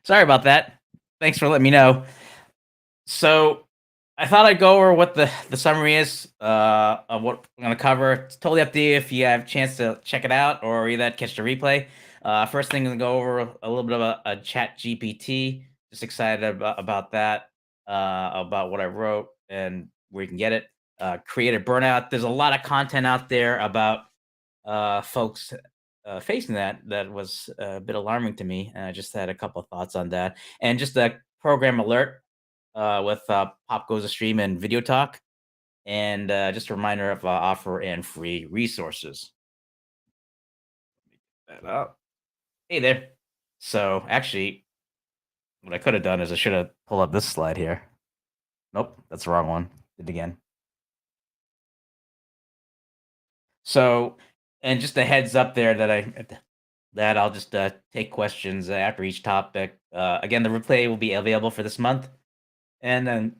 Sorry about that. Thanks for letting me know. So, I thought I'd go over what the summary is of what I'm gonna cover. It's totally up to you if you have a chance to check it out or either catch the replay. First thing, I'm gonna go over a little bit of a Chat GPT. Just excited about that, about what I wrote and where you can get it. Creative burnout. There's a lot of content out there about folks facing that was a bit alarming to me. And I just had a couple of thoughts on that, and just a program alert with Pop Goes the Stream and Video Talk, and just a reminder of offer and free resources. That up. Hey there. So actually, what I could have done is I should have pulled up this slide here. Nope, that's the wrong one. Did it again. So, and just a heads up there that I'll just take questions after each topic. Again, the replay will be available for this month, and then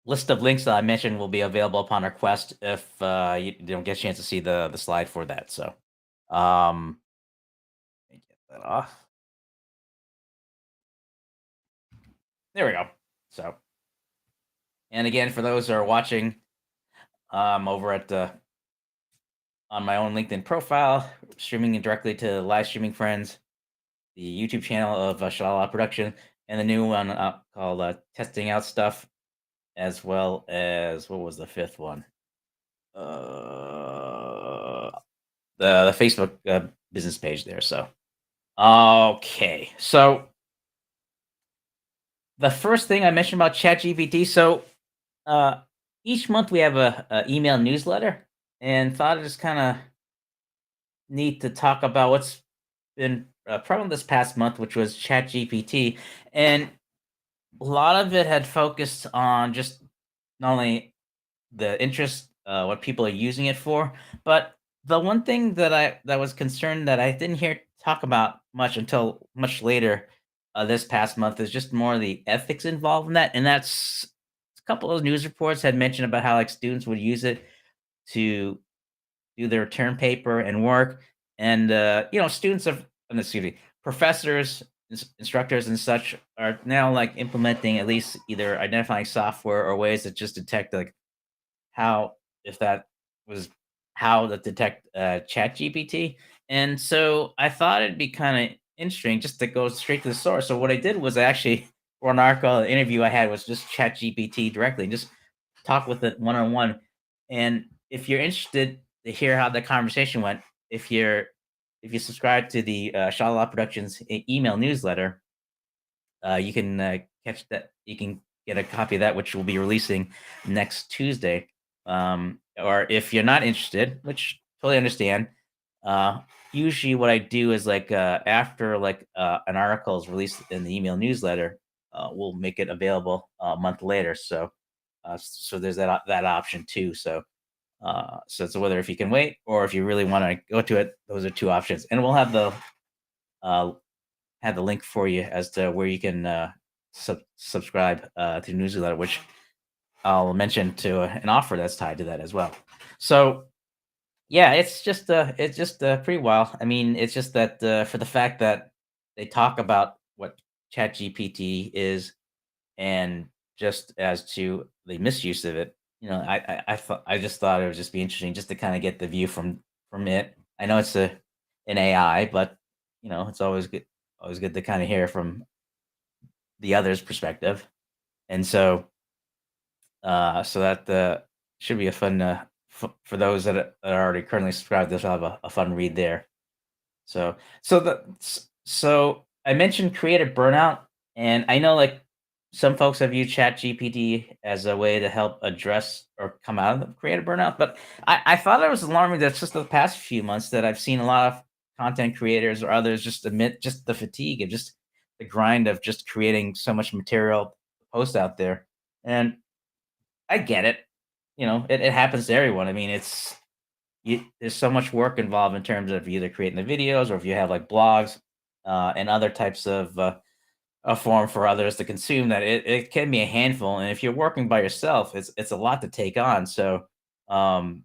list of links that I mentioned will be available upon request if you don't get a chance to see the slide for that. So, let me get that off. There we go. So, and again, for those who are watching, over at on my own LinkedIn profile, streaming it directly to live streaming friends, the YouTube channel of Shalala Production, and the new one called Testing Out Stuff, as well as what was the fifth one? Uh, the Facebook business page there. So, okay. So the first thing I mentioned about ChatGPT. So uh, each month we have a email newsletter, and thought it just kind of neat to talk about what's been prevalent this past month, which was ChatGPT, and a lot of it had focused on just not only the interest, what people are using it for, but the one thing that was concerned that I didn't hear talk about much until much later this past month is just more of the ethics involved in that, and that's a couple of news reports had mentioned about how like students would use it to do their term paper and work, and students of excuse me, professors, instructors, and such are now like implementing at least either identifying software or ways that just detect like how if that was how to detect chat gpt. And so I thought it'd be kind of interesting just to go straight to the source. So what I did was I actually for an article, an interview I had was just chat gpt directly and just talk with it one-on-one. And if you're interested to hear how the conversation went, if you subscribe to the Shalala Productions email newsletter, you can catch that. You can get a copy of that, which we'll be releasing next Tuesday. Or if you're not interested, which totally understand, uh, usually what I do is like after like an article is released in the email newsletter, we'll make it available a month later. So, so there's that option too. So, so it's whether if you can wait or if you really want to go to it, those are two options, and we'll uh, have the link for you as to where you can subscribe to the newsletter, which I'll mention to an offer that's tied to that as well. So yeah, it's just pretty wild. I mean, it's just that for the fact that they talk about what ChatGPT is, and just as to the misuse of it, I just thought it would just be interesting just to kind of get the view from it. I know it's an AI, but it's always good to kind of hear from the other's perspective. And so so that should be a fun for those that are already currently subscribed. They'll have a fun read there. So so I mentioned creative burnout, and I know like some folks have used Chat GPT as a way to help address or come out of the creative burnout, but I thought it was alarming that just the past few months that I've seen a lot of content creators or others just admit just the fatigue and just the grind of just creating so much material to post out there. And I get it. It happens to everyone. I mean, there's so much work involved in terms of either creating the videos or if you have like blogs and other types of a form for others to consume that it can be a handful. And if you're working by yourself, it's a lot to take on. So um,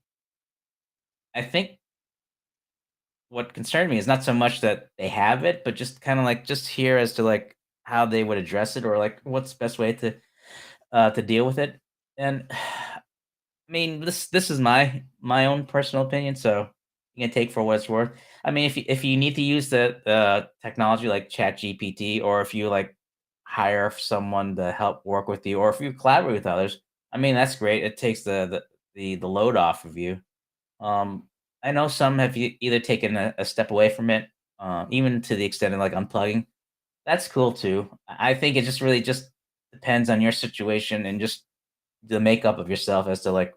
I think what concerned me is not so much that they have it, but just kind of like just here as to like how they would address it or like what's the best way to deal with it. And I mean, this is my own personal opinion, so you can take for what it's worth. I mean, if you need to use the technology like Chat GPT, or if you like hire someone to help work with you, or if you collaborate with others, I mean that's great. It takes the load off of you. Um, I know some have either taken a step away from it, even to the extent of like unplugging. That's cool too. I think it just really just depends on your situation and just the makeup of yourself as to like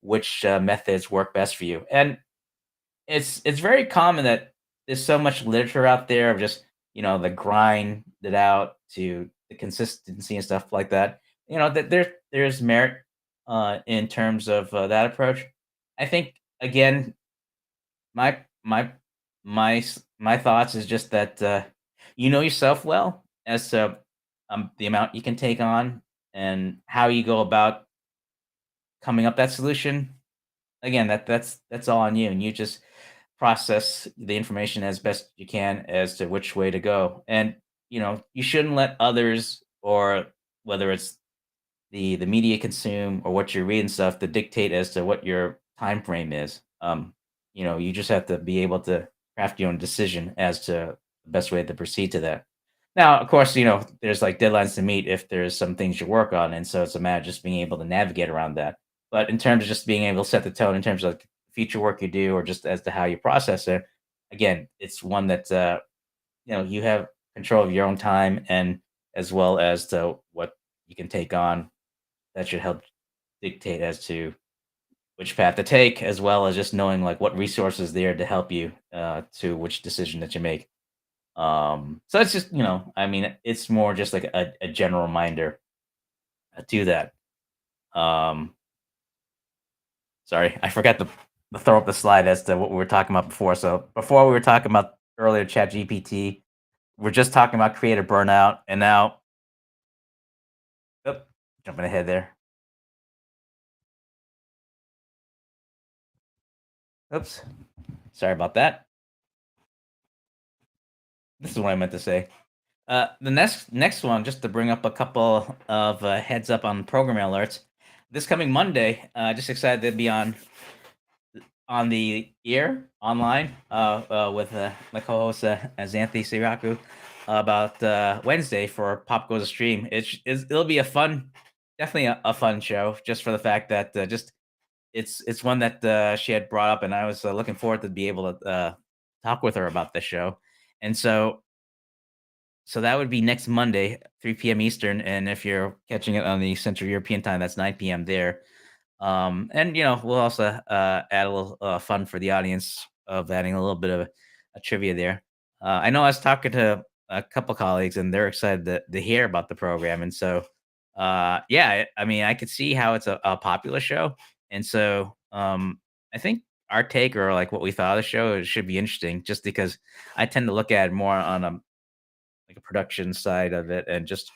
which methods work best for you. And it's very common that there's so much literature out there of just the grind it out to the consistency and stuff like that. That there's merit in terms of that approach. I think again, my my my thoughts is just that you know yourself well as to the amount you can take on and how you go about coming up that solution. Again, that's all on you, and you just process the information as best you can as to which way to go. And you shouldn't let others, or whether it's the media consume or what you read and stuff, to dictate as to what your time frame is. You just have to be able to craft your own decision as to the best way to proceed to that. Now, of course, there's like deadlines to meet if there's some things you work on, and so it's a matter of just being able to navigate around that. But in terms of just being able to set the tone in terms of like future work you do, or just as to how you process it, again, it's one that you have control of your own time, and as well as to what you can take on that should help dictate as to which path to take, as well as just knowing like what resources there to help you to which decision that you make. So it's just I mean, it's more just like a general reminder to that. Um, Sorry, I forgot to throw up the slide as to what we were talking about before. So before we were talking about earlier Chat GPT, we're just talking about creative burnout, and now, oop, jumping ahead there. Oops, sorry about that. This is what I meant to say. The next one, just to bring up a couple of heads up on programming alerts. This coming Monday, just excited to be on the ear online with my co-host Xanthi Siraku about Wednesday for Pop Goes the Stream. It'll be a fun, definitely a fun show, just for the fact that just it's one that she had brought up, and I was looking forward to be able to talk with her about the show. And so that would be next Monday, 3 p.m. Eastern, and if you're catching it on the Central European time, that's 9 p.m. there. And we'll also add a little fun for the audience of adding a little bit of a trivia there. I know I was talking to a couple colleagues, and they're excited to hear about the program, and so yeah, I mean, I could see how it's a popular show, and so I think our take, or like what we thought of the show, it should be interesting, just because I tend to look at it more on like a production side of it, and just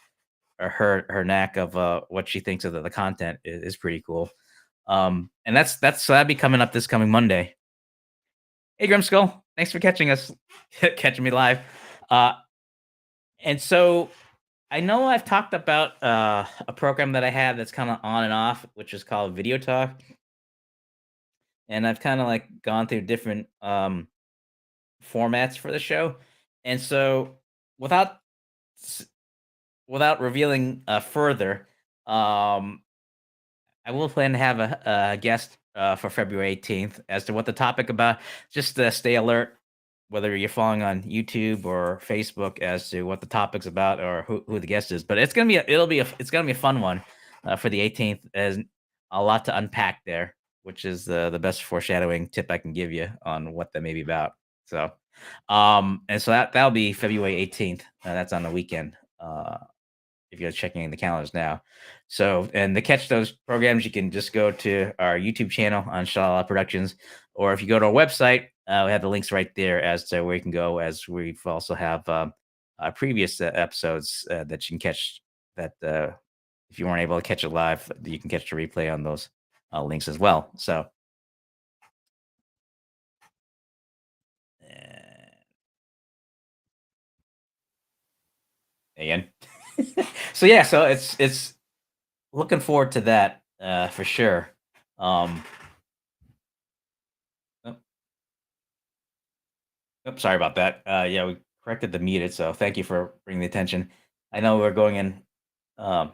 her knack of what she thinks of the content is pretty cool. And that's so that'd be coming up this coming Monday. Hey, Grimskull, thanks for catching us, catching me live. Uh, and so I know I've talked about a program that I have that's kind of on and off, which is called Video Talk, and I've kind of like gone through different formats for the show, and so without s- without revealing further, um, I will plan to have a guest for February 18th as to what the topic about. Just stay alert, whether you're following on YouTube or Facebook, as to what the topic's about or who the guest is. But it's gonna be a fun one for the 18th. As a lot to unpack there, which is the best foreshadowing tip I can give you on what that may be about. So, and so that'll be February 18th. That's on the weekend. If you're checking the calendars now. So, and to catch those programs, you can just go to our YouTube channel on Shala Productions, or if you go to our website, we have the links right there as to where you can go. As we've also have previous episodes that you can catch. That if you weren't able to catch it live, you can catch the replay on those links as well. So, uh, again. So yeah, so it's looking forward to that for sure. Um, oh, sorry about that. Yeah, we corrected the muted, so thank you for bringing the attention. I know we're going in the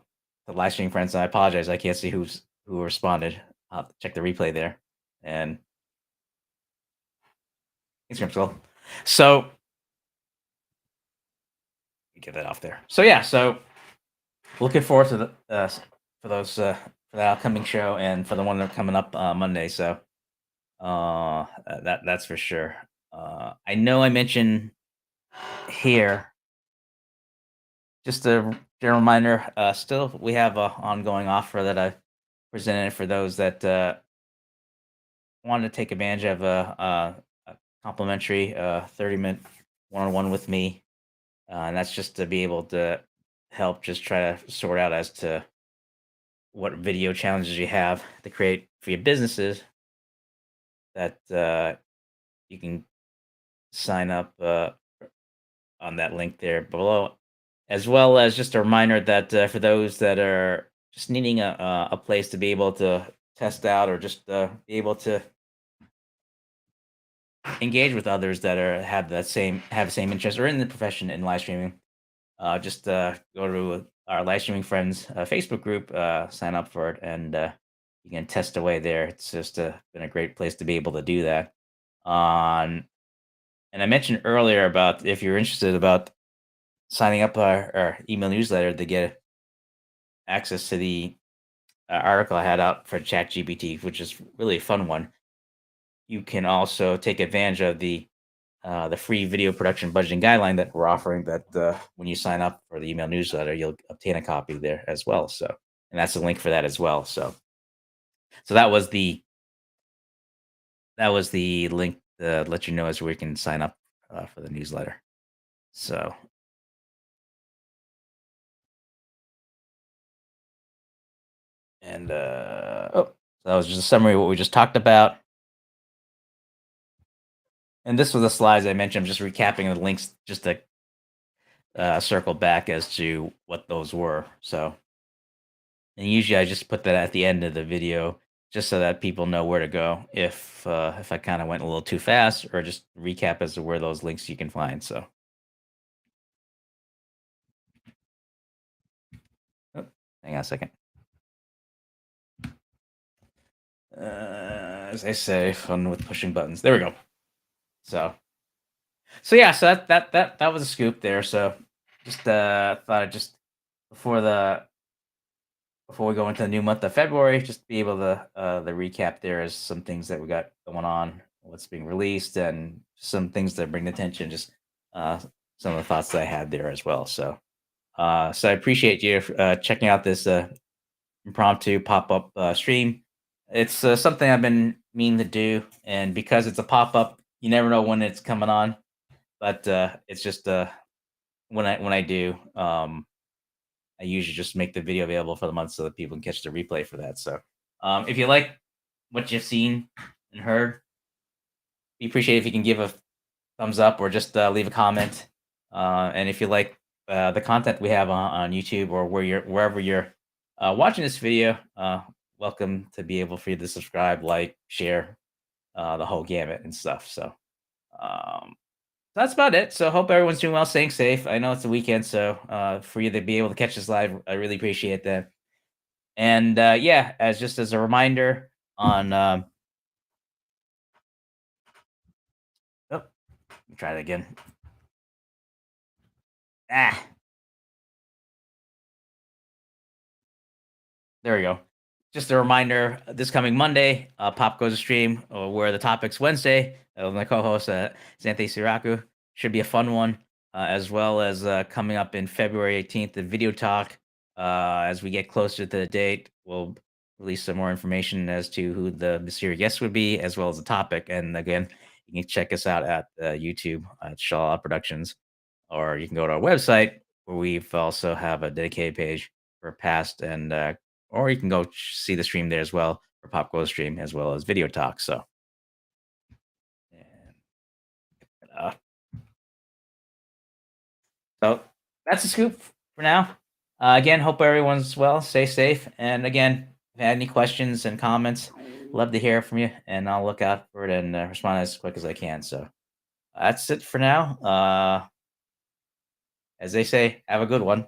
live stream friends, and I apologize. I can't see who responded. I'll have to check the replay there and Instagram scroll. So get that off there. So yeah, so looking forward to the for those for the upcoming show and for the one that's coming up Monday. So that's for sure. I know I mentioned here just a general reminder. Still, we have a ongoing offer that I presented for those that want to take advantage of a complimentary 30-minute one-on-one with me, and that's just to be able to help just try to sort out as to what video challenges you have to create for your businesses that you can sign up on that link there below, as well as just a reminder that for those that are just needing a place to be able to test out or just be able to engage with others that are have the same interest or in the profession in live streaming, just go to our live streaming friends Facebook group, sign up for it, and you can test away there. It's just been a great place to be able to do that. On And I mentioned earlier about if you're interested about signing up our email newsletter to get access to the article I had out for Chat GPT, which is really a fun one. You can also take advantage of the free video production budgeting guideline that we're offering. That when you sign up for the email newsletter, you'll obtain a copy there as well. So, and that's the link for that as well. So that was the link to let you know as where you can sign up for the newsletter. So, and that was just a summary of what we just talked about. And this was the slides I mentioned. I'm just recapping the links just to circle back as to what those were. So, and usually I just put that at the end of the video just so that people know where to go if I kind of went a little too fast, or just recap as to where those links you can find. So, oh, hang on a second. As I say, fun with pushing buttons. There we go. So, yeah, so that was a scoop there. So, just thought I'd just before the before we go into the new month of February, just be able to the recap there is some things that we got going on, what's being released, and some things that bring attention. Just uh, some of the thoughts that I had there as well. So, so I appreciate you checking out this impromptu pop up stream. It's something I've been meaning to do, and because it's a pop up, you never know when it's coming on. But it's just when I do. I usually just make the video available for the month so that people can catch the replay for that. So, if you like what you've seen and heard, we appreciate if you can give a thumbs up or just leave a comment. And if you like the content we have on YouTube or wherever you're watching this video, welcome to be able for you to subscribe, like, share, the whole gamut and stuff. So, um, that's about it. So hope everyone's doing well, staying safe. I know it's the weekend, so for you to be able to catch this live, I really appreciate that. And yeah, as just as a reminder on oh, let me try that again. Ah, there we go. Just a reminder, this coming Monday, Pop Goes to Stream, where the topic's Wednesday. My co-host, Xanthi Siraku. Should be a fun one, as well as coming up in February 18th, the video talk. As we get closer to the date, we'll release some more information as to who the mysterious guest would be, as well as the topic. And again, you can check us out at YouTube at Shaw Productions, or you can go to our website where we've also have a dedicated page for past and or you can go see the stream there as well for Pop Goes Stream as well as video talk. So, and, uh, so that's the scoop for now. Again, hope everyone's well, stay safe, and again, if you have any questions and comments, love to hear from you, and I'll look out for it and respond as quick as I can. So that's it for now. As they say, have a good one.